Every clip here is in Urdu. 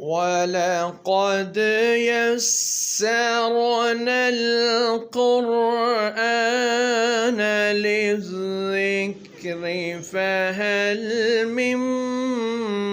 وَلَقَدْ يَسَّرْنَا الْقُرْآنَ لِلذِّكْرِ فَهَلْ مِن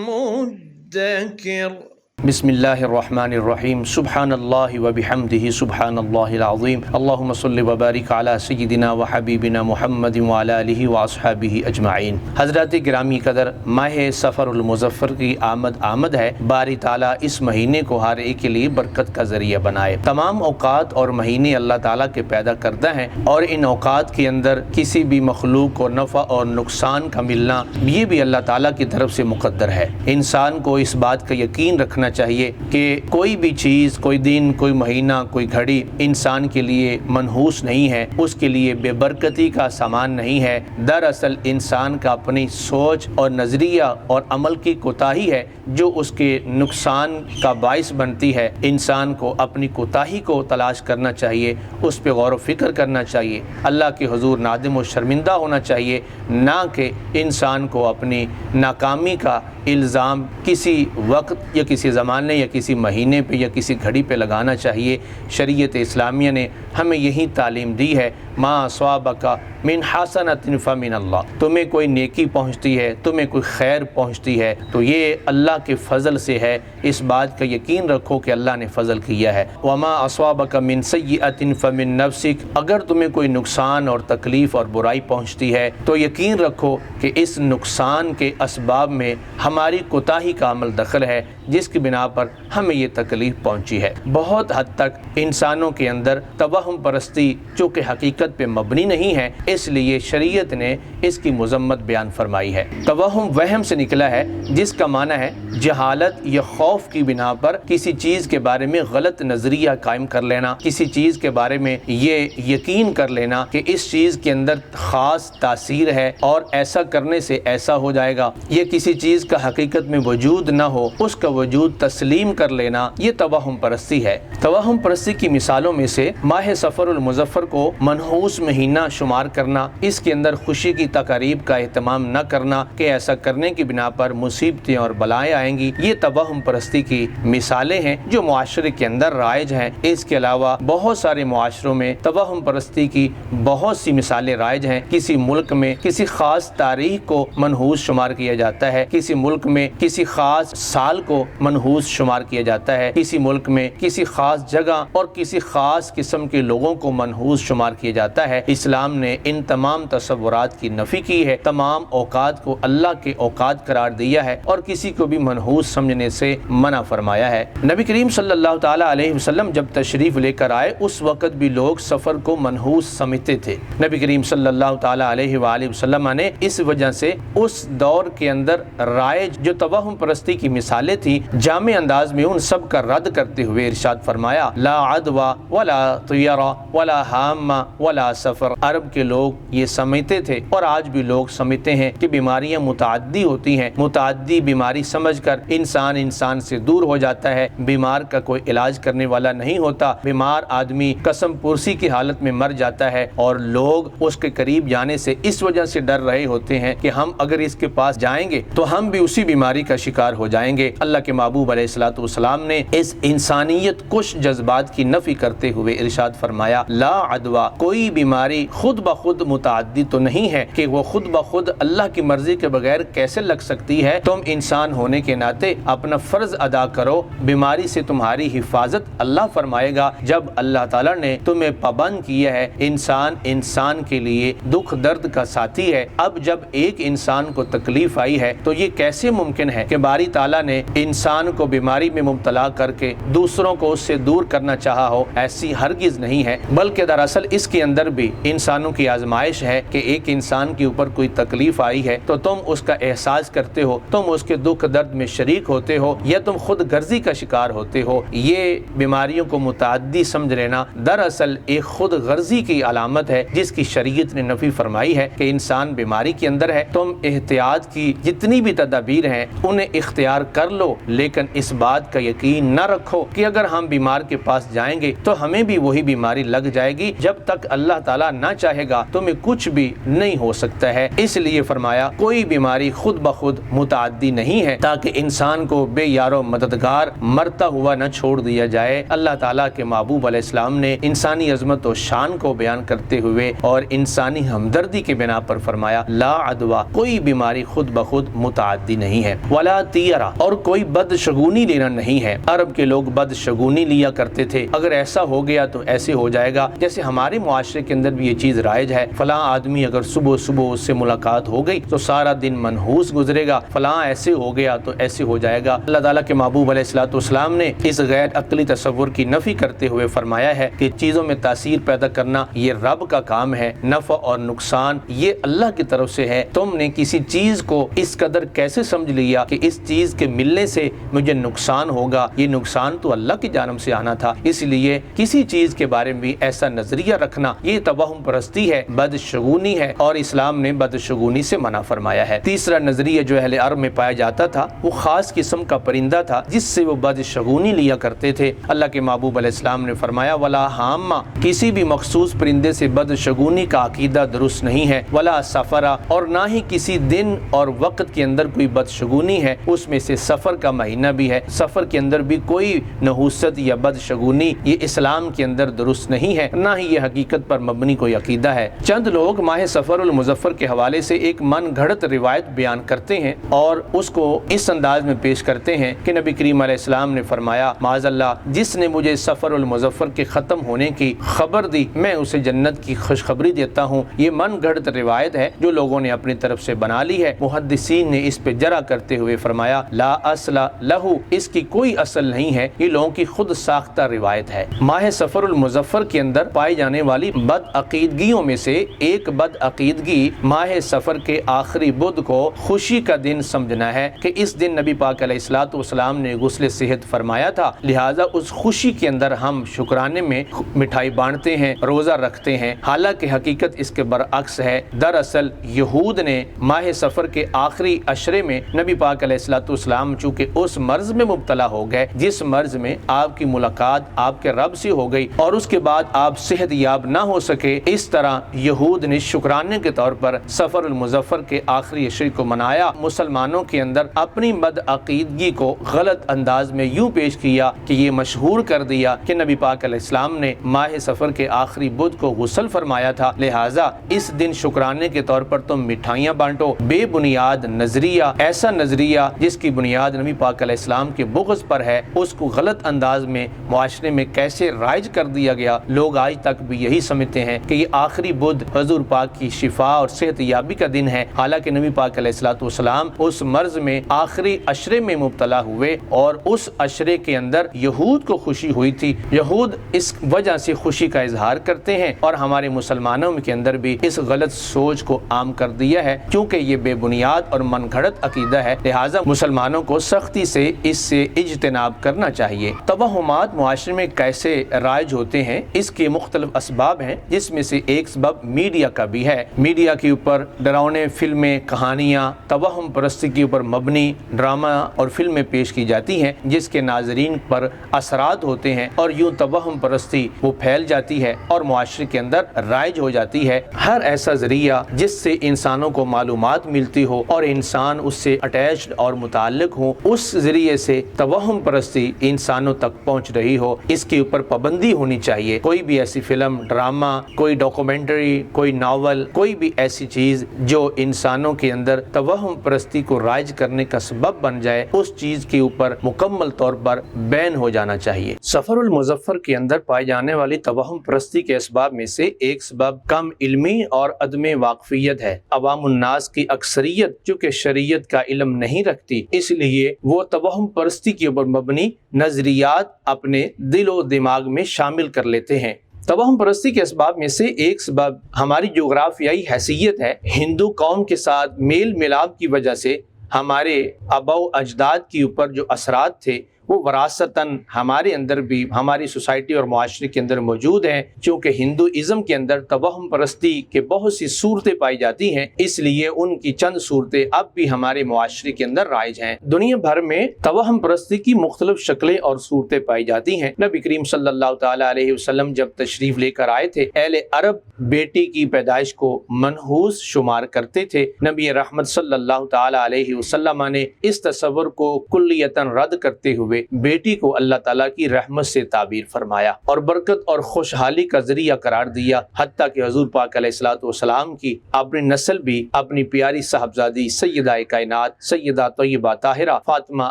مُّدَّكِرٍ۔ بسم اللہ الرحمن الرحیم، سبحان اللہ وبحمدہ سبحان اللہ العظیم، اللہم صلی وبارک علی سیدنا و حبیبنا محمد وعلی آلہ واصحابہ اجمعین۔ حضرات گرامی قدر، ماہ سفر المظفر کی آمد ہے۔ باری تعالیٰ اس مہینے کو ہر ایک کے لیے برکت کا ذریعہ بنائے۔ تمام اوقات اور مہینے اللہ تعالیٰ کے پیدا کردہ ہیں، اور ان اوقات کے اندر کسی بھی مخلوق کو نفع اور نقصان کا ملنا یہ بھی اللہ تعالیٰ کی طرف سے مقدر ہے۔ انسان کو اس بات کا یقین رکھنا چاہیے کہ کوئی بھی چیز، کوئی دن، کوئی مہینہ، کوئی گھڑی انسان کے لیے منحوس نہیں ہے، اس کے لیے بے برکتی کا سامان نہیں ہے۔ دراصل انسان کا اپنی سوچ اور نظریہ اور عمل کی کوتاہی ہے جو اس کے نقصان کا باعث بنتی ہے۔ انسان کو اپنی کوتاہی کو تلاش کرنا چاہیے، اس پہ غور و فکر کرنا چاہیے، اللہ کے حضور نادم و شرمندہ ہونا چاہیے، نہ کہ انسان کو اپنی ناکامی کا الزام کسی وقت یا کسی زمانے یا کسی مہینے پہ یا کسی گھڑی پہ لگانا چاہیے۔ شریعت اسلامیہ نے ہمیں یہی تعلیم دی ہے، ما اصابک من حسنۃ فمن اللہ، تمہیں کوئی نیکی پہنچتی ہے، تمہیں کوئی خیر پہنچتی ہے تو یہ اللہ کے فضل سے ہے۔ اس بات کا یقین رکھو کہ اللہ نے فضل کیا ہے۔ وما اصابک من سیئۃ فمن نفسک، اگر تمہیں کوئی نقصان اور تکلیف اور برائی پہنچتی ہے تو یقین رکھو کہ اس نقصان کے اسباب میں ہماری کوتاہی کا عمل دخل ہے، جس کی بنا پر ہمیں یہ تکلیف پہنچی ہے۔ بہت حد تک انسانوں کے اندر توہم پرستی چونکہ حقیقت پہ مبنی نہیں ہے، اس لیے شریعت نے اس کی مذمت بیان فرمائی ہے۔ توہم وہم سے نکلا ہے، جس کا معنی ہے جہالت یا خوف کی بنا پر کسی چیز کے بارے میں غلط نظریہ قائم کر لینا، کسی چیز کے بارے میں یہ یقین کر لینا کہ اس چیز کے اندر خاص تاثیر ہے اور ایسا کرنے سے ایسا ہو جائے گا، یہ کسی چیز کا حقیقت میں وجود نہ ہو اس کا وجود تسلیم کر لینا، یہ توہم پرستی ہے۔ توہم پرستی کی مثالوں میں سے ماہ سفر المظفر کو منحوس مہینہ شمار کرنا، اس کے اندر خوشی کی تقاریب کا اہتمام نہ کرنا کہ ایسا کرنے کی بنا پر مصیبتیں اور بلائیں آئیں گی، یہ توہم پرستی کی مثالیں ہیں جو معاشرے کے اندر رائج ہیں۔ اس کے علاوہ بہت سارے معاشروں میں توہم پرستی کی بہت سی مثالیں رائج ہیں۔ کسی ملک میں کسی خاص تاریخ کو منحوس شمار کیا جاتا ہے، کسی ملک میں کسی خاص سال کو منحوس شمار کیا جاتا ہے، کسی ملک میں کسی خاص جگہ اور کسی خاص قسم کے لوگوں کو منحوس شمار کیا جاتا ہے۔ اسلام نے ان تمام تصورات کی نفی کی ہے، تمام اوقات کو اللہ کے اوقات قرار دیا ہے اور کسی کو بھی منحوس سمجھنے سے منع فرمایا ہے۔ نبی کریم صلی اللہ تعالی علیہ وسلم جب تشریف لے کر آئے اس وقت بھی لوگ سفر کو منحوس سمجھتے تھے۔ نبی کریم صلی اللہ تعالی علیہ وآلہ وسلم نے اس وجہ سے اس دور کے اندر رائج جو توہم پرستی کی مثالیں تھیں، جامع انداز میں ان سب کا رد کرتے ہوئے ارشاد فرمایا، لا عدوى ولا طیرہ ولا حامہ ولا سفر۔ عرب کے لوگ یہ سمجھتے تھے اور آج بھی لوگ سمجھتے ہیں کہ بیماریاں متعدی ہوتی ہیں، متعدی بیماری سمجھ کر انسان سے دور ہو جاتا ہے، بیمار کا کوئی علاج کرنے والا نہیں ہوتا، بیمار آدمی قسم پرسی کی حالت میں مر جاتا ہے، اور لوگ اس کے قریب جانے سے اس وجہ سے ڈر رہے ہوتے ہیں کہ ہم اگر اس کے پاس جائیں گے تو ہم بھی اسی بیماری کا شکار ہو جائیں گے۔ اللہ کے محبوب علیہ الصلوۃ والسلام نے اس انسانیت کش جذبات کی نفی کرتے ہوئے ارشاد فرمایا، لا عدوى، کوئی بیماری خود بخود متعدی تو نہیں ہے کہ وہ خود بخود اللہ کی مرضی کے بغیر کیسے لگ سکتی ہے۔ تم انسان ہونے کے ناطے اپنا فرض ادا کرو، بیماری سے تمہاری حفاظت اللہ فرمائے گا۔ جب اللہ تعالیٰ نے تمہیں پابند کیا ہے، انسان کے لیے دکھ درد کا ساتھی ہے، اب جب ایک انسان کو تکلیف آئی ہے تو یہ کیسے ممکن ہے کہ باری تعالیٰ نے انسان کو بیماری میں مبتلا کر کے دوسروں کو اس سے دور کرنا چاہا ہو؟ ایسی ہرگز نہیں ہے، بلکہ دراصل اس کے اندر بھی انسانوں کی آزمائش ہے کہ ایک انسان کے اوپر کوئی تکلیف آئی ہے تو تم اس کا احساس کرتے ہو، تم اس کے دکھ درد میں شریک ہوتے ہو، یا تم خود غرضی کا شکار ہوتے ہو۔ یہ بیماریوں کو متعدی سمجھ لینا دراصل ایک خود غرضی کی علامت ہے جس کی شریعت نے نفی فرمائی ہے کہ انسان بیماری کے اندر ہے، تم احتیاط کی جتنی بھی تدابیر ہیں انہیں اختیار کر لو، لیکن لیکن اس بات کا یقین نہ رکھو کہ اگر ہم بیمار کے پاس جائیں گے تو ہمیں بھی وہی بیماری لگ جائے گی، جب تک اللہ تعالیٰ نہ چاہے گا تمہیں کچھ بھی نہیں ہو سکتا ہے۔ اس لیے فرمایا کوئی بیماری خود بخود متعدی نہیں ہے تاکہ انسان کو بے یار و مددگار مرتا ہوا نہ چھوڑ دیا جائے۔ اللہ تعالیٰ کے محبوب علیہ السلام نے انسانی عظمت و شان کو بیان کرتے ہوئے اور انسانی ہمدردی کے بنا پر فرمایا لا عدویٰ، کوئی بیماری خود بخود متعدی نہیں ہے، ولا طیرہ، اور کوئی بدشگونی لینا نہیں ہے۔ عرب کے لوگ بدشگونی لیا کرتے تھے، اگر ایسا ہو گیا تو ایسے ہو جائے گا، جیسے ہمارے معاشرے کے اندر بھی یہ چیز رائج ہے، فلاں آدمی اگر صبح اس سے ملاقات ہو گئی تو سارا دن منحوس گزرے گا، فلاں ایسے ہو گیا تو ایسے ہو جائے گا۔ اللہ تعالیٰ کے محبوب علیہ الصلوۃ والسلام نے اس غیر عقلی تصور کی نفی کرتے ہوئے فرمایا ہے کہ چیزوں میں تاثیر پیدا کرنا یہ رب کا کام ہے، نفع اور نقصان یہ اللہ کی طرف سے ہے۔ تم نے کسی چیز کو اس قدر کیسے سمجھ لیا کہ اس چیز کے ملنے سے مجھے نقصان ہوگا؟ یہ نقصان تو اللہ کی جانب سے آنا تھا۔ اس لیے کسی چیز کے بارے میں بھی ایسا نظریہ رکھنا یہ توہم پرستی ہے، بدشگونی ہے، اور اسلام نے بدشگونی سے منع فرمایا ہے۔ تیسرا نظریہ جو اہل عرب میں پایا جاتا تھا وہ خاص قسم کا پرندہ تھا جس سے وہ بدشگونی لیا کرتے تھے۔ اللہ کے محبوب علیہ السلام نے فرمایا ولا حامہ، کسی بھی مخصوص پرندے سے بدشگونی کا عقیدہ درست نہیں ہے، ولا سفرہ، اور نہ ہی کسی دن اور وقت کے اندر کوئی بدشگونی ہے، اس میں سے سفر کا مہینہ بھی ہے، سفر کے اندر بھی کوئی نحوست یا بدشگونی یہ اسلام کے اندر درست نہیں ہے، نہ ہی یہ حقیقت پر مبنی کوئی عقیدہ ہے۔ چند لوگ ماہ سفر المظفر کے حوالے سے ایک من گھڑت روایت بیان کرتے ہیں اور اس کو اس انداز میں پیش کرتے ہیں کہ نبی کریم علیہ السلام نے فرمایا معاذ اللہ، جس نے مجھے سفر المظفر کے ختم ہونے کی خبر دی میں اسے جنت کی خوشخبری دیتا ہوں۔ یہ من گھڑت روایت ہے جو لوگوں نے اپنی طرف سے بنا لی ہے۔ محدثین نے اس پہ جرح کرتے ہوئے فرمایا لا اصل لہو، اس کی کوئی اصل نہیں ہے، یہ لوگوں کی خود ساختہ روایت ہے۔ ماہ سفر المظفر کے اندر پائی جانے والی بد عقیدگیوں میں سے ایک بد عقیدگی ماہ سفر کے آخری بدھ کو خوشی کا دن سمجھنا ہے کہ اس دن نبی پاک علیہ الصلوۃ والسلام نے غسل صحت فرمایا تھا، لہٰذا اس خوشی کے اندر ہم شکرانے میں مٹھائی بانٹتے ہیں، روزہ رکھتے ہیں، حالانکہ حقیقت اس کے برعکس ہے۔ دراصل یہود نے ماہ سفر کے آخری عشرے میں نبی پاک علیہ الصلوۃ والسلام چونکہ اس مرض میں مبتلا ہو گئے جس مرض میں آپ کی ملاقات آپ کے رب سے ہو گئی اور اس کے بعد آپ صحت یاب نہ ہو سکے، اس طرح یہود نے شکرانے کے طور پر سفر المظفر کے آخری عشرے کو منایا۔ مسلمانوں کے اندر اپنی بد عقیدگی کو غلط انداز میں یوں پیش کیا کہ یہ مشہور کر دیا کہ نبی پاک علیہ السلام نے ماہ سفر کے آخری بدھ کو غسل فرمایا تھا، لہٰذا اس دن شکرانے کے طور پر تم مٹھائیاں بانٹو۔ بے بنیاد نظریہ، ایسا نظریہ جس کی بنیاد نبی پاک علیہ السلام کے بغض پر ہے، اس کو غلط انداز میں معاشرے میں کیسے رائج کر دیا گیا۔ لوگ آج تک بھی یہی سمجھتے ہیں کہ یہ آخری بدھ حضور پاک کی شفا اور صحت یابی کا دن ہے، حالانکہ نبی پاک علیہ الصلوۃ والسلام اس مرض میں آخری عشرے میں مبتلا ہوئے اور اس عشرے کے اندر یہود کو خوشی ہوئی تھی۔ یہود اس وجہ سے خوشی کا اظہار کرتے ہیں اور ہمارے مسلمانوں کے اندر بھی اس غلط سوچ کو عام کر دیا ہے، کیونکہ یہ بے بنیاد اور من گھڑت عقیدہ ہے، لہٰذا مسلمانوں کو سختی سے اس سے اجتناب کرنا چاہیے۔ توہمات معاشرے میں کیسے رائج ہوتے ہیں، اس کے مختلف اسباب ہیں، جس میں سے ایک سبب میڈیا کا بھی ہے۔ میڈیا کے اوپر ڈراؤنے فلمیں، کہانیاں، توہم پرستی کے اوپر مبنی ڈرامہ اور فلمیں پیش کی جاتی ہیں جس کے ناظرین پر اثرات ہوتے ہیں اور یوں توہم پرستی وہ پھیل جاتی ہے اور معاشرے کے اندر رائج ہو جاتی ہے۔ ہر ایسا ذریعہ جس سے انسانوں کو معلومات ملتی ہو اور انسان اس سے اٹیچڈ اور متعلق ہو، اس ذریعے سے توہم پرستی انسانوں تک پہنچ رہی ہو، اس کے اوپر پابندی ہونی چاہیے۔ کوئی بھی ایسی فلم، ڈرامہ، کوئی ڈاکومنٹری، کوئی ناول، کوئی بھی ایسی چیز جو انسانوں کے اندر توہم پرستی کو رائج کرنے کا سبب بن جائے، اس چیز کے اوپر مکمل طور پر بین ہو جانا چاہیے۔ سفر المظفر کے اندر پائی جانے والی توہم پرستی کے اسباب میں سے ایک سبب کم علمی اور عدم واقفیت ہے۔ عوام الناس کی اکثریت چونکہ شریعت کا علم نہیں رکھتی، اس لیے وہ توہم پرستی کے اوپر مبنی نظریات اپنے دل و دماغ میں شامل کر لیتے ہیں۔ توہم پرستی کے اسباب میں سے ایک سبب ہماری جغرافیائی حیثیت ہے۔ ہندو قوم کے ساتھ میل ملاپ کی وجہ سے ہمارے آباء و اجداد کے اوپر جو اثرات تھے وہ وراثتاً ہمارے اندر بھی، ہماری سوسائٹی اور معاشرے کے اندر موجود ہیں۔ چونکہ ہندوازم کے اندر توہم پرستی کے بہت سی صورتیں پائی جاتی ہیں، اس لیے ان کی چند صورتیں اب بھی ہمارے معاشرے کے اندر رائج ہیں۔ دنیا بھر میں توہم پرستی کی مختلف شکلیں اور صورتیں پائی جاتی ہیں۔ نبی کریم صلی اللہ تعالی علیہ وسلم جب تشریف لے کر آئے تھے، اہل عرب بیٹی کی پیدائش کو منحوس شمار کرتے تھے۔ نبی رحمت صلی اللہ تعالی علیہ وسلم نے اس تصور کو کلیتاً رد کرتے ہوئے بیٹی کو اللہ تعالیٰ کی رحمت سے تعبیر فرمایا اور برکت اور خوشحالی کا ذریعہ قرار دیا، حتیٰ کہ حضور پاک علیہ الصلوۃ والسلام کی اپنی نسل بھی اپنی پیاری صاحبزادی سیدہ کائنات سیدہ طیبہ طاہرہ فاطمہ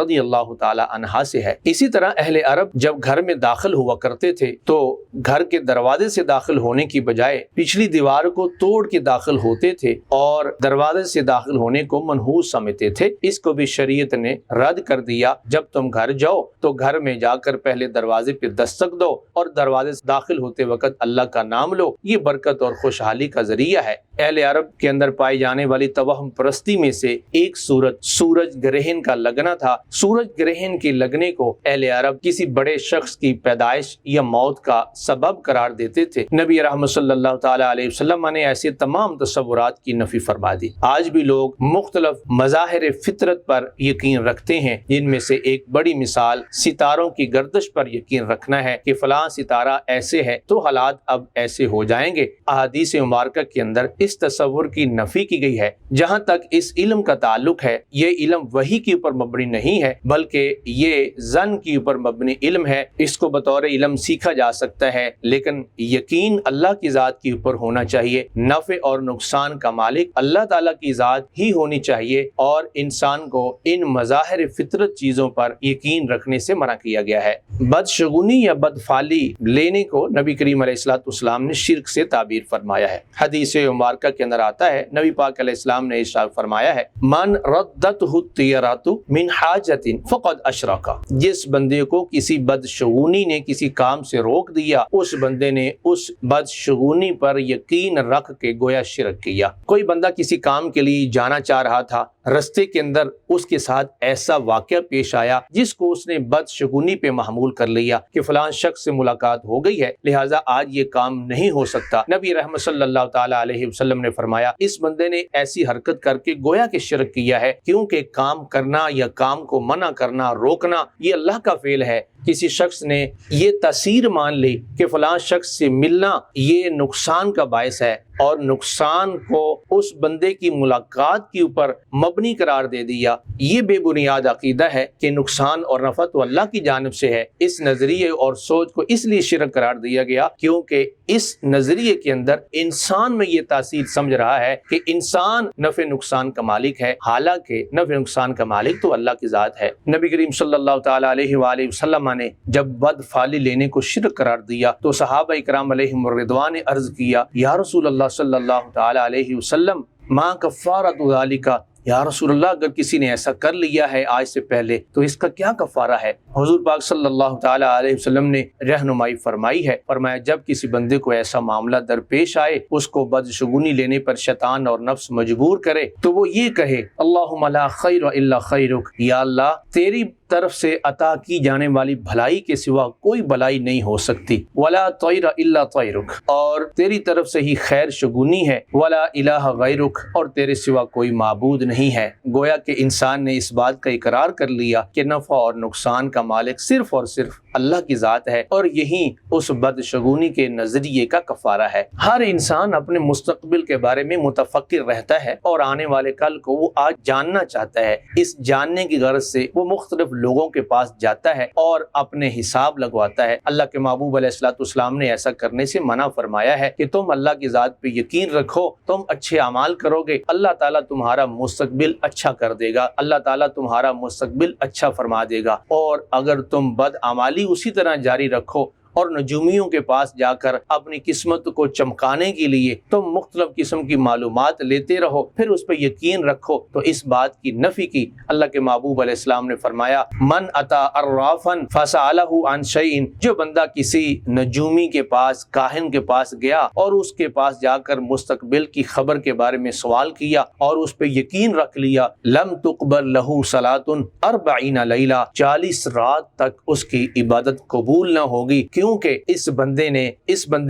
رضی اللہ تعالی عنہا سے ہے۔ اسی طرح اہل عرب جب گھر میں داخل ہوا کرتے تھے تو گھر کے دروازے سے داخل ہونے کی بجائے پچھلی دیوار کو توڑ کے داخل ہوتے تھے اور دروازے سے داخل ہونے کو منحوس سمجھتے تھے۔ اس کو بھی شریعت نے رد کر دیا۔ جب تم گھر جاؤ تو گھر میں جا کر پہلے دروازے پہ دستک دو اور دروازے سے داخل ہوتے وقت اللہ کا نام لو، یہ برکت اور خوشحالی کا ذریعہ ہے۔ اہل عرب کے اندر پائی جانے والی توہم پرستی میں سے ایک صورت سورج گرہن کا لگنا تھا۔ سورج گرہن کے لگنے کو اہل عرب کسی بڑے شخص کی پیدائش یا موت کا سبب قرار دیتے تھے۔ نبی رحمت صلی اللہ تعالی علیہ وسلم نے ایسے تمام تصورات کی نفی فرما دی۔ آج بھی لوگ مختلف مظاہر فطرت پر یقین رکھتے ہیں، جن میں سے ایک بڑی مثال ستاروں کی گردش پر یقین رکھنا ہے کہ فلاں ستارہ ایسے ہے تو حالات اب ایسے ہو جائیں گے۔ احادیث مبارکہ کے اندر اس تصور کی نفی کی گئی ہے۔ جہاں تک اس علم کا تعلق ہے، یہ علم وحی کے اوپر مبنی نہیں ہے بلکہ یہ ظن کے اوپر مبنی علم ہے۔ اس کو بطور علم سیکھا جا سکتا ہے، لیکن یقین اللہ کی ذات کے اوپر ہونا چاہیے۔ نفع اور نقصان کا مالک اللہ تعالیٰ کی ذات ہی ہونی چاہیے اور انسان کو ان مظاہر فطرت چیزوں پر یقین رکھنے سے منع کیا گیا ہے۔ بدشگونی یا بدفعلی لینے کو نبی کریم علیہ الصلوۃ والسلام نے شرک سے تعبیر فرمایا ہے۔ حدیث مبارکہ کے اندر آتا ہے، نبی پاک علیہ السلام نے ارشاد فرمایا ہے، من ردتہ الطیرۃ من حاجۃ فقد اشرک۔ جس بندے کو کسی بدشگونی نے کسی کام سے روک دیا، اس بندے نے اس بدشگونی پر یقین رکھ کے گویا شرک کیا۔ کوئی بندہ کسی کام کے لیے جانا چاہ رہا تھا، رستے کے اندر اس کے ساتھ ایسا واقعہ پیش آیا جس کو اس نے بدشگونی پہ محمول کر لیا کہ فلاں شخص سے ملاقات ہو گئی ہے، لہٰذا آج یہ کام نہیں ہو سکتا۔ نبی رحمت صلی اللہ تعالی علیہ وسلم نے فرمایا، اس بندے نے ایسی حرکت کر کے گویا کہ شرک کیا ہے، کیونکہ کام کرنا یا کام کو منع کرنا، روکنا، یہ اللہ کا فعل ہے۔ کسی شخص نے یہ تاثیر مان لی کہ فلاں شخص سے ملنا یہ نقصان کا باعث ہے اور نقصان کو اس بندے کی ملاقات کے اوپر مبنی قرار دے دیا، یہ بے بنیاد عقیدہ ہے کہ نقصان اور نفع تو اللہ کی جانب سے ہے۔ اس نظریے اور سوچ کو اس لیے شرک قرار دیا گیا کیونکہ اس نظریے کے اندر انسان میں یہ تاثیر سمجھ رہا ہے کہ انسان نفع نقصان کا مالک ہے، حالانکہ نفع نقصان کا مالک تو اللہ کی ذات ہے۔ نبی کریم صلی اللہ تعالی علیہ وآلہ وسلم نے جب بدفعلی لینے کو شرک قرار دیا تو صحابہ اکرام علیہم الرضوان نے عرض کیا، یا رسول اللہ صلی اللہ تعالی علیہ وسلم ما کفارۃ ذالک، یا رسول اللہ اگر کسی نے ایسا کر لیا ہے آج سے پہلے تو اس کا کیا کفارہ ہے؟ حضور پاک صلی اللہ تعالی علیہ وسلم نے رہنمائی فرمائی ہے، فرمایا جب کسی بندے کو ایسا معاملہ درپیش آئے، اس کو بدشگونی لینے پر شیطان اور نفس مجبور کرے تو وہ یہ کہے، اللہم لا خیر الا خیرک، یا اللہ تیری طرف سے عطا کی جانے والی بھلائی کے سوا کوئی بھلائی نہیں ہو سکتی، ولا طیر الا طیرک، اور تیری طرف سے ہی خیر شگونی ہے، ولا الہ غیرک، اور تیرے سوا کوئی معبود نہیں ہے۔ گویا کہ انسان نے اس بات کا اقرار کر لیا کہ نفع اور نقصان کا مالک صرف اور صرف اللہ کی ذات ہے، اور یہی اس بدشگونی کے نظریے کا کفارہ ہے۔ ہر انسان اپنے مستقبل کے بارے میں متفکر رہتا ہے اور آنے والے کل کو وہ آج جاننا چاہتا ہے۔ اس جاننے کی غرض سے وہ مختلف لوگوں کے پاس جاتا ہے اور اپنے حساب لگواتا ہے۔ اللہ کے محبوب علیہ الصلوۃ والسلام نے ایسا کرنے سے منع فرمایا ہے کہ تم اللہ کی ذات پہ یقین رکھو، تم اچھے اعمال کرو گے، اللہ تعالیٰ تمہارا مستقبل اچھا کر دے گا، اللہ تعالیٰ تمہارا مستقبل اچھا فرما دے گا، اور اگر تم بد اعمالی اسی طرح جاری رکھو اور نجومیوں کے پاس جا کر اپنی قسمت کو چمکانے کے لیے تم مختلف قسم کی معلومات لیتے رہو، پھر اس پہ یقین رکھو، تو اس بات کی نفی کی۔ اللہ کے محبوب علیہ السلام نے فرمایا من اتا عرافا فسألہ عن شیء، جو بندہ کسی نجومی کے پاس، کاہن کے پاس گیا اور اس کے پاس جا کر مستقبل کی خبر کے بارے میں سوال کیا اور اس پہ یقین رکھ لیا، لم تقبل لہ صلاۃ 40 لیلہ، 40 رات تک اس کی عبادت قبول نہ ہوگی، کیونکہ اس بندے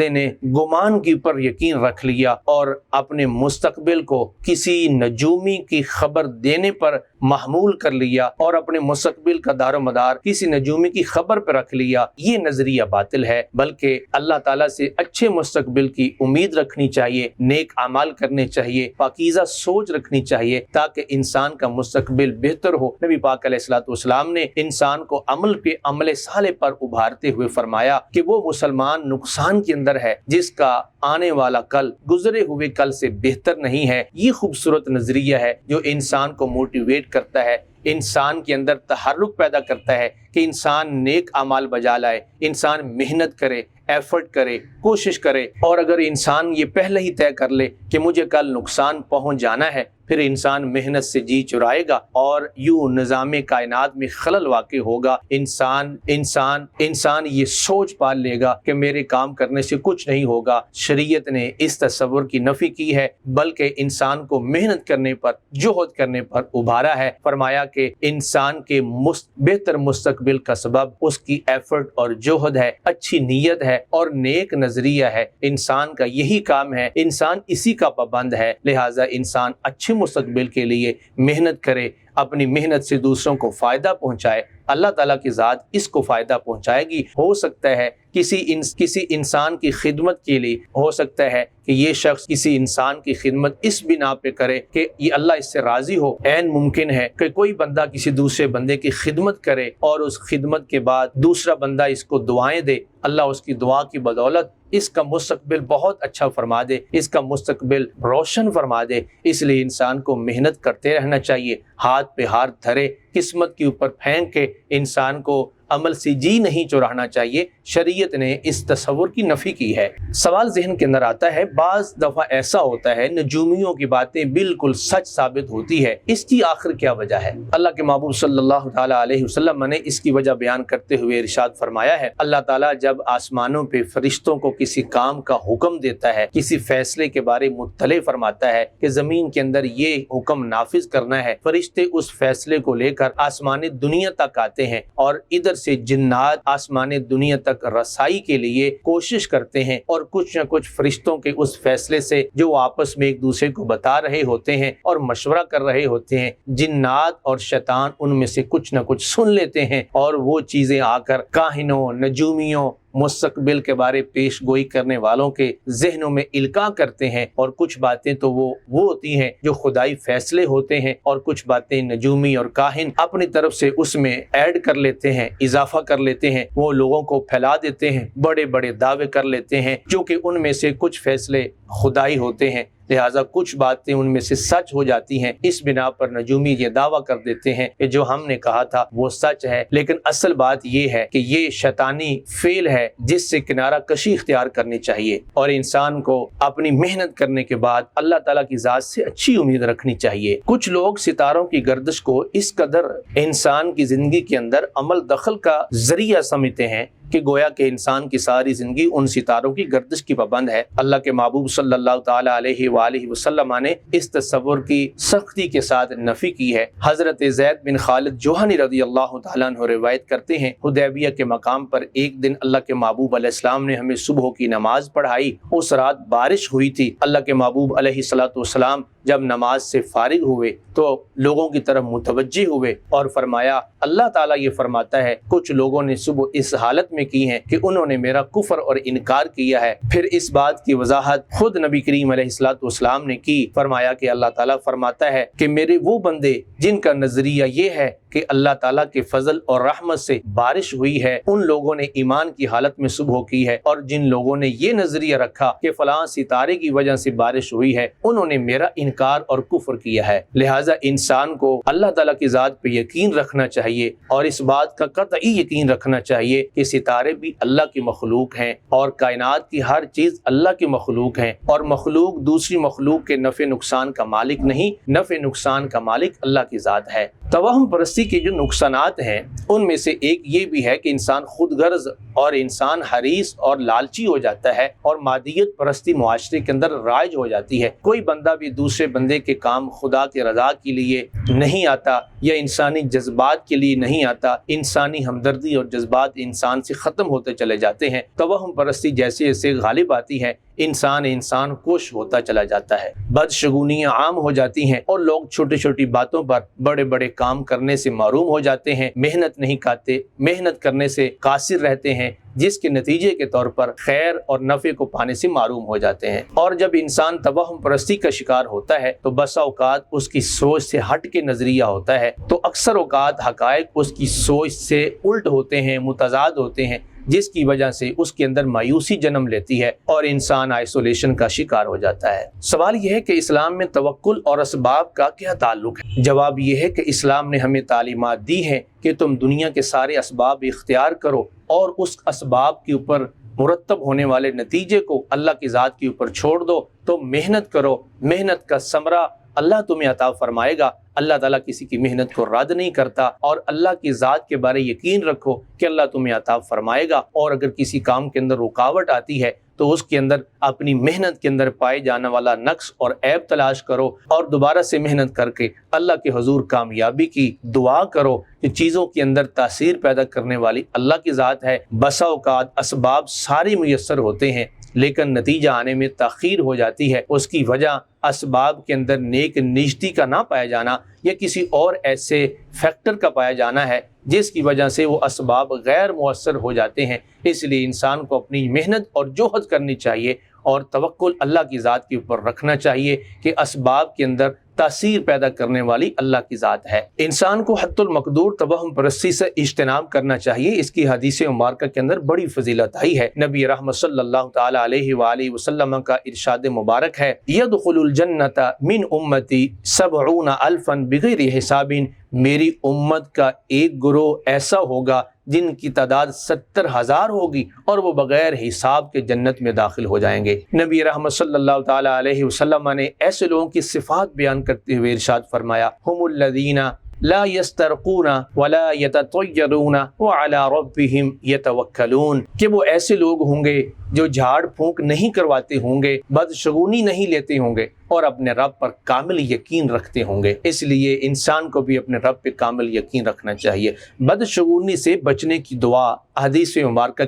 نے گمان کے اوپر یقین رکھ لیا اور اپنے مستقبل کو کسی نجومی کی خبر دینے پر محمول کر لیا اور اپنے مستقبل کا دار و مدار کسی نجومی کی خبر پر رکھ لیا۔ یہ نظریہ باطل ہے، بلکہ اللہ تعالیٰ سے اچھے مستقبل کی امید رکھنی چاہیے، نیک اعمال کرنے چاہیے، پاکیزہ سوچ رکھنی چاہیے تاکہ انسان کا مستقبل بہتر ہو۔ نبی پاک علیہ الصلوۃ والسلام نے انسان کو عمل صالح پر ابھارتے ہوئے فرمایا کہ وہ مسلمان نقصان کے اندر ہے جس کا آنے والا کل گزرے ہوئے کل سے بہتر نہیں ہے۔ یہ خوبصورت نظریہ ہے جو انسان کو موٹیویٹ کرتا ہے، انسان کے اندر تحرک پیدا کرتا ہے کہ انسان نیک اعمال بجا لائے، انسان محنت کرے، ایفرٹ کرے، کوشش کرے، اور اگر انسان یہ پہلے ہی طے کر لے کہ مجھے کل نقصان پہنچ جانا ہے، پھر انسان محنت سے جی چرائے گا اور یوں نظام کائنات میں خلل واقع ہوگا۔ انسان یہ سوچ پال لے گا کہ میرے کام کرنے سے کچھ نہیں ہوگا۔ شریعت نے اس تصور کی نفی کی ہے، بلکہ انسان کو محنت کرنے پر، جہد کرنے پر ابھارا ہے۔ فرمایا کہ انسان کے بہتر مستقبل کا سبب اس کی ایفرٹ اور جہد ہے، اچھی نیت ہے اور نیک نظریہ ہے۔ انسان کا یہی کام ہے، انسان اسی کا پابند ہے، لہٰذا انسان اچھے مستقبل کے لیے محنت کرے، اپنی محنت سے دوسروں کو فائدہ پہنچائے۔ اللہ تعالیٰ کی ذات اس کو فائدہ پہنچائے گی۔ ہو سکتا ہے کسی انسان کی خدمت کے لیے، ہو سکتا ہے کہ یہ شخص کسی انسان کی خدمت اس بنا پہ کرے کہ یہ اللہ اس سے راضی ہو۔ عین ممکن ہے کہ کوئی بندہ کسی دوسرے بندے کی خدمت کرے اور اس خدمت کے بعد دوسرا بندہ اس کو دعائیں دے، اللہ اس کی دعا کی بدولت اس کا مستقبل بہت اچھا فرما دے، اس کا مستقبل روشن فرما دے۔ اس لیے انسان کو محنت کرتے رہنا چاہیے، ہاتھ پہ ہاتھ دھرے، قسمت کے اوپر پھینک کے انسان کو عمل سے جی نہیں چرانا چاہیے۔ شریعت نے اس تصور کی نفی کی ہے۔ سوال ذہن کے اندر آتا ہے، بعض دفعہ ایسا ہوتا ہے نجومیوں کی باتیں بالکل سچ ثابت ہوتی ہے، اس کی آخر کیا وجہ ہے؟ اللہ کے محبوب صلی اللہ تعالیٰ علیہ وسلم نے اس کی وجہ بیان کرتے ہوئے ارشاد فرمایا ہے، اللہ تعالیٰ جب آسمانوں پہ فرشتوں کو کسی کام کا حکم دیتا ہے، کسی فیصلے کے بارے مطلع فرماتا ہے کہ زمین کے اندر یہ حکم نافذ کرنا ہے، فرشتے اس فیصلے کو لے کر آسمان دنیا تک آتے ہیں اور ادھر سے جنات آسمان دنیا تک رسائی کے لیے کوشش کرتے ہیں، اور کچھ نہ کچھ فرشتوں کے اس فیصلے سے جو آپس میں ایک دوسرے کو بتا رہے ہوتے ہیں اور مشورہ کر رہے ہوتے ہیں، جنات اور شیطان ان میں سے کچھ نہ کچھ سن لیتے ہیں اور وہ چیزیں آ کر کاہنوں، نجومیوں، مستقبل کے بارے پیش گوئی کرنے والوں کے ذہنوں میں القاء کرتے ہیں، اور کچھ باتیں تو وہ ہوتی ہیں جو خدائی فیصلے ہوتے ہیں، اور کچھ باتیں نجومی اور کاہن اپنی طرف سے اس میں ایڈ کر لیتے ہیں، اضافہ کر لیتے ہیں، وہ لوگوں کو پھیلا دیتے ہیں، بڑے بڑے دعوے کر لیتے ہیں جو کہ ان میں سے کچھ فیصلے خدائی ہوتے ہیں، لہٰذا کچھ باتیں ان میں سے سچ ہو جاتی ہیں۔ اس بنا پر نجومی یہ دعویٰ کر دیتے ہیں کہ جو ہم نے کہا تھا وہ سچ ہے، لیکن اصل بات یہ ہے کہ یہ شیطانی فعل ہے جس سے کنارہ کشی اختیار کرنی چاہیے، اور انسان کو اپنی محنت کرنے کے بعد اللہ تعالیٰ کی ذات سے اچھی امید رکھنی چاہیے۔ کچھ لوگ ستاروں کی گردش کو اس قدر انسان کی زندگی کے اندر عمل دخل کا ذریعہ سمجھتے ہیں کہ گویا کہ انسان کی ساری زندگی ان ستاروں کی گردش کی پابند ہے۔ اللہ کے محبوب صلی اللہ تعالیٰ علیہ وآلہ وسلم نے اس تصور کی سختی کے ساتھ نفی کی ہے۔ حضرت زید بن خالد جوہنی رضی اللہ تعالیٰ عنہ روایت کرتے ہیں، حدیبیہ کے مقام پر ایک دن اللہ کے محبوب علیہ السلام نے ہمیں صبح کی نماز پڑھائی۔ اس رات بارش ہوئی تھی۔ اللہ کے محبوب علیہ الصلوۃ والسلام جب نماز سے فارغ ہوئے تو لوگوں کی طرف متوجہ ہوئے اور فرمایا، اللہ تعالیٰ یہ فرماتا ہے کچھ لوگوں نے صبح اس حالت میں کی ہے کہ انہوں نے میرا کفر اور انکار کیا ہے۔ پھر اس بات کی وضاحت خود نبی کریم علیہ الصلوۃ والسلام نے کی، فرمایا کہ اللہ تعالیٰ فرماتا ہے کہ میرے وہ بندے جن کا نظریہ یہ ہے کہ اللہ تعالیٰ کے فضل اور رحمت سے بارش ہوئی ہے، ان لوگوں نے ایمان کی حالت میں صبح کی ہے، اور جن لوگوں نے یہ نظریہ رکھا کہ فلاں ستارے کی وجہ سے بارش ہوئی ہے، انہوں نے میرا انکار انکار اور کفر کیا ہے۔ لہٰذا انسان کو اللہ تعالیٰ کی ذات پہ یقین رکھنا چاہیے اور اس بات کا قطعی یقین رکھنا چاہیے کہ ستارے بھی اللہ کی مخلوق ہیں اور کائنات کی ہر چیز اللہ کی مخلوق ہیں، اور مخلوق دوسری مخلوق کے نفع نقصان کا مالک نہیں، نفع نقصان کا مالک اللہ کی ذات ہے۔ توہم پرستی کے جو نقصانات ہیں ان میں سے ایک یہ بھی ہے کہ انسان خود غرض اور انسان حریص اور لالچی ہو جاتا ہے، اور مادیت پرستی معاشرے کے اندر رائج ہو جاتی ہے۔ کوئی بندہ بھی دوسرے بندے کے کام خدا کے رضا کے لیے نہیں آتا یا انسانی جذبات کے لیے نہیں آتا، انسانی ہمدردی اور جذبات انسان سے ختم ہوتے چلے جاتے ہیں۔ توہم پرستی جیسے جیسے غالب آتی ہے انسان کوش ہوتا چلا جاتا ہے، بدشگونیاں عام ہو جاتی ہیں اور لوگ چھوٹی چھوٹی باتوں پر بڑے بڑے کام کرنے سے محروم ہو جاتے ہیں، محنت نہیں کرتے، محنت کرنے سے قاصر رہتے ہیں، جس کے نتیجے کے طور پر خیر اور نفع کو پانے سے محروم ہو جاتے ہیں۔ اور جب انسان توہم پرستی کا شکار ہوتا ہے تو بسا اوقات اس کی سوچ سے ہٹ کے نظریہ ہوتا ہے، تو اکثر اوقات حقائق اس کی سوچ سے الٹ ہوتے ہیں، متضاد ہوتے ہیں، جس کی وجہ سے اس کے اندر مایوسی جنم لیتی ہے اور انسان آئسولیشن کا شکار ہو جاتا ہے۔ سوال یہ ہے کہ اسلام میں توکل اور اسباب کا کیا تعلق ہے؟ جواب یہ ہے کہ اسلام نے ہمیں تعلیمات دی ہیں کہ تم دنیا کے سارے اسباب اختیار کرو اور اس اسباب کے اوپر مرتب ہونے والے نتیجے کو اللہ کی ذات کے اوپر چھوڑ دو، تو محنت کرو، محنت کا ثمرہ اللہ تمہیں عطا فرمائے گا۔ اللہ تعالیٰ کسی کی محنت کو رد نہیں کرتا، اور اللہ کی ذات کے بارے یقین رکھو کہ اللہ تمہیں عطا فرمائے گا، اور اگر کسی کام کے اندر رکاوٹ آتی ہے تو اس کے اندر اپنی محنت کے اندر پائے جانے والا نقص اور عیب تلاش کرو اور دوبارہ سے محنت کر کے اللہ کے حضور کامیابی کی دعا کرو کہ چیزوں کے اندر تاثیر پیدا کرنے والی اللہ کی ذات ہے۔ بسا اوقات اسباب سارے میسر ہوتے ہیں لیکن نتیجہ آنے میں تاخیر ہو جاتی ہے، اس کی وجہ اسباب کے اندر نیک نجتی کا نہ پایا جانا یا کسی اور ایسے فیکٹر کا پایا جانا ہے جس کی وجہ سے وہ اسباب غیر مؤثر ہو جاتے ہیں۔ اس لیے انسان کو اپنی محنت اور جوہد کرنی چاہیے اور توکل اللہ کی ذات کے اوپر رکھنا چاہیے کہ اسباب کے اندر تاثیر پیدا کرنے والی اللہ کی ذات ہے۔ انسان کو حد المقدور توہم پرستی سے اجتناب کرنا چاہیے۔ اس کی حدیث مبارکہ کے اندر بڑی فضیلت آئی ہے۔ نبی رحمت صلی اللہ تعالی علیہ وآلہ وسلم کا ارشاد مبارک ہے، یدخل الجنۃ من امتی 70,000 بغیر حساب، میری امت کا ایک گروہ ایسا ہوگا جن کی تعداد 70,000 ہوگی اور وہ بغیر حساب کے جنت میں داخل ہو جائیں گے۔ نبی رحمت صلی اللہ تعالی علیہ وسلم نے ایسے لوگوں کی صفات بیان کرتے ہوئے ارشاد فرمایا، ہم الذین لا یسترقون ولا یتطیرون وعلی ربہم یتوکلون، کہ وہ ایسے لوگ ہوں گے جو جھاڑ پھونک نہیں کرواتے ہوں گے، بدشگونی نہیں لیتے ہوں گے اور اپنے رب پر کامل یقین رکھتے ہوں گے۔ اس لیے انسان کو بھی اپنے رب پہ کامل یقین رکھنا چاہیے۔ بدشگونی سے بچنے کی دعا حدیث مبارکہ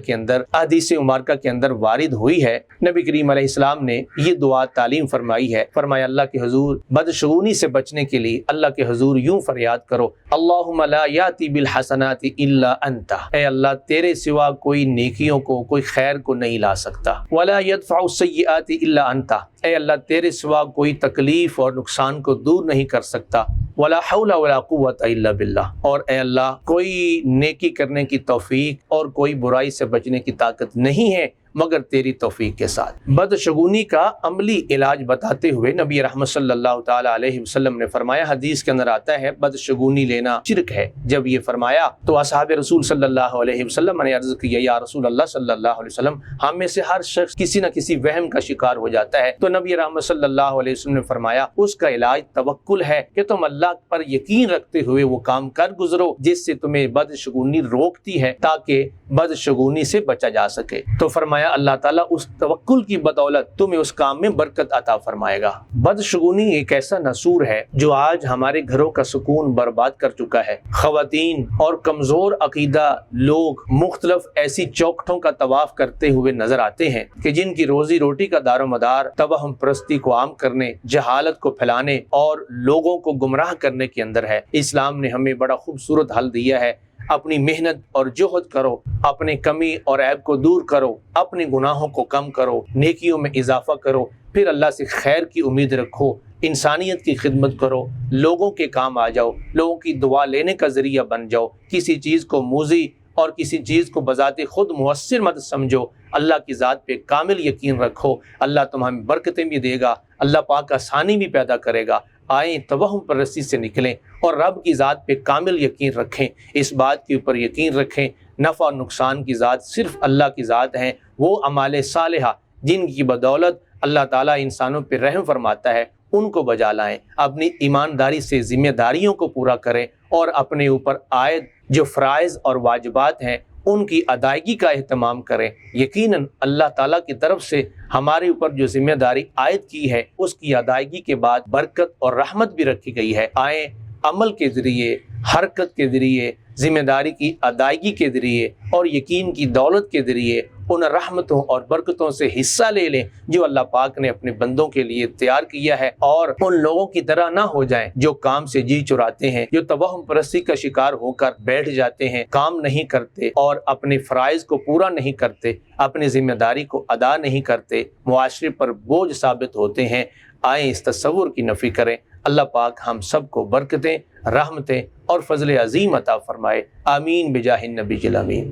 کے اندر وارد ہوئی ہے۔ نبی کریم علیہ السلام نے یہ دعا تعلیم فرمائی ہے، فرمایا اللہ کے حضور بدشگونی سے بچنے کے لیے اللہ کے حضور یوں فریاد کرو، اللہم لا یاتی بالحسنات الا انت، اے اللہ تیرے سوا کوئی نیکیوں کو، کوئی خیر کو نہیں لا سکتا، ولا يدفع السیئات الا انت، اے اللہ تیرے سوا کوئی تکلیف اور نقصان کو دور نہیں کر سکتا، ولا حول ولا قوت الا باللہ، اور اے اللہ کوئی نیکی کرنے کی توفیق اور کوئی برائی سے بچنے کی طاقت نہیں ہے مگر تیری توفیق کے ساتھ۔ بدشگونی کا عملی علاج بتاتے ہوئے نبی رحمت صلی اللہ تعالی علیہ وسلم نے فرمایا، حدیث کے اندر آتا ہے بدشگونی لینا شرک ہے۔ جب یہ فرمایا تو اصحاب رسول صلی اللہ علیہ وسلم نے عرض کیا، یا رسول اللہ صلی اللہ علیہ وسلم، ہم میں سے ہر شخص کسی نہ کسی وہم کا شکار ہو جاتا ہے۔ تو نبی رحمت صلی اللہ علیہ وسلم نے فرمایا اس کا علاج توکل ہے کہ تم اللہ پر یقین رکھتے ہوئے وہ کام کر گزرو جس سے تمہیں بدشگونی روکتی ہے تاکہ بدشگونی سے بچا جا سکے۔ تو فرمایا اللہ تعالیٰ اس توکل کی بدولت تمہیں اس کام میں برکت عطا فرمائے گا۔ بدشگونی ایک ایسا نسور ہے جو آج ہمارے گھروں کا سکون برباد کر چکا ہے۔ خواتین اور کمزور عقیدہ لوگ مختلف ایسی چوکھٹوں کا طواف کرتے ہوئے نظر آتے ہیں کہ جن کی روزی روٹی کا دار و مدار توہم پرستی کو عام کرنے، جہالت کو پھیلانے اور لوگوں کو گمراہ کرنے کے اندر ہے۔ اسلام نے ہمیں بڑا خوبصورت حل دیا ہے، اپنی محنت اور جہد کرو، اپنے کمی اور عیب کو دور کرو، اپنے گناہوں کو کم کرو، نیکیوں میں اضافہ کرو، پھر اللہ سے خیر کی امید رکھو، انسانیت کی خدمت کرو، لوگوں کے کام آ جاؤ، لوگوں کی دعا لینے کا ذریعہ بن جاؤ، کسی چیز کو موذی اور کسی چیز کو بذات خود مؤثر مت سمجھو، اللہ کی ذات پہ کامل یقین رکھو، اللہ تمہیں برکتیں بھی دے گا، اللہ پاک آسانی بھی پیدا کرے گا۔ آئیں توہم پرستی سے نکلیں اور رب کی ذات پہ کامل یقین رکھیں، اس بات کے اوپر یقین رکھیں نفع اور نقصان کی ذات صرف اللہ کی ذات ہیں، وہ اعمال صالحہ جن کی بدولت اللہ تعالیٰ انسانوں پہ رحم فرماتا ہے ان کو بجا لائیں، اپنی ایمانداری سے ذمہ داریوں کو پورا کریں اور اپنے اوپر عائد جو فرائض اور واجبات ہیں ان کی ادائیگی کا اہتمام کریں۔ یقیناً اللہ تعالیٰ کی طرف سے ہمارے اوپر جو ذمہ داری عائد کی ہے اس کی ادائیگی کے بعد برکت اور رحمت بھی رکھی گئی ہے۔ آئیں عمل کے ذریعے، حرکت کے ذریعے، ذمہ داری کی ادائیگی کے ذریعے اور یقین کی دولت کے ذریعے ان رحمتوں اور برکتوں سے حصہ لے لیں جو اللہ پاک نے اپنے بندوں کے لیے تیار کیا ہے، اور ان لوگوں کی طرح نہ ہو جائیں جو کام سے جی چراتے ہیں، جو توہم پرستی کا شکار ہو کر بیٹھ جاتے ہیں، کام نہیں کرتے اور اپنے فرائض کو پورا نہیں کرتے، اپنی ذمہ داری کو ادا نہیں کرتے، معاشرے پر بوجھ ثابت ہوتے ہیں۔ آئیں اس تصور کی نفی کریں۔ اللہ پاک ہم سب کو برکتیں، رحمتیں اور فضل عظیم عطا فرمائے۔ آمین بجاہ النبی الامین۔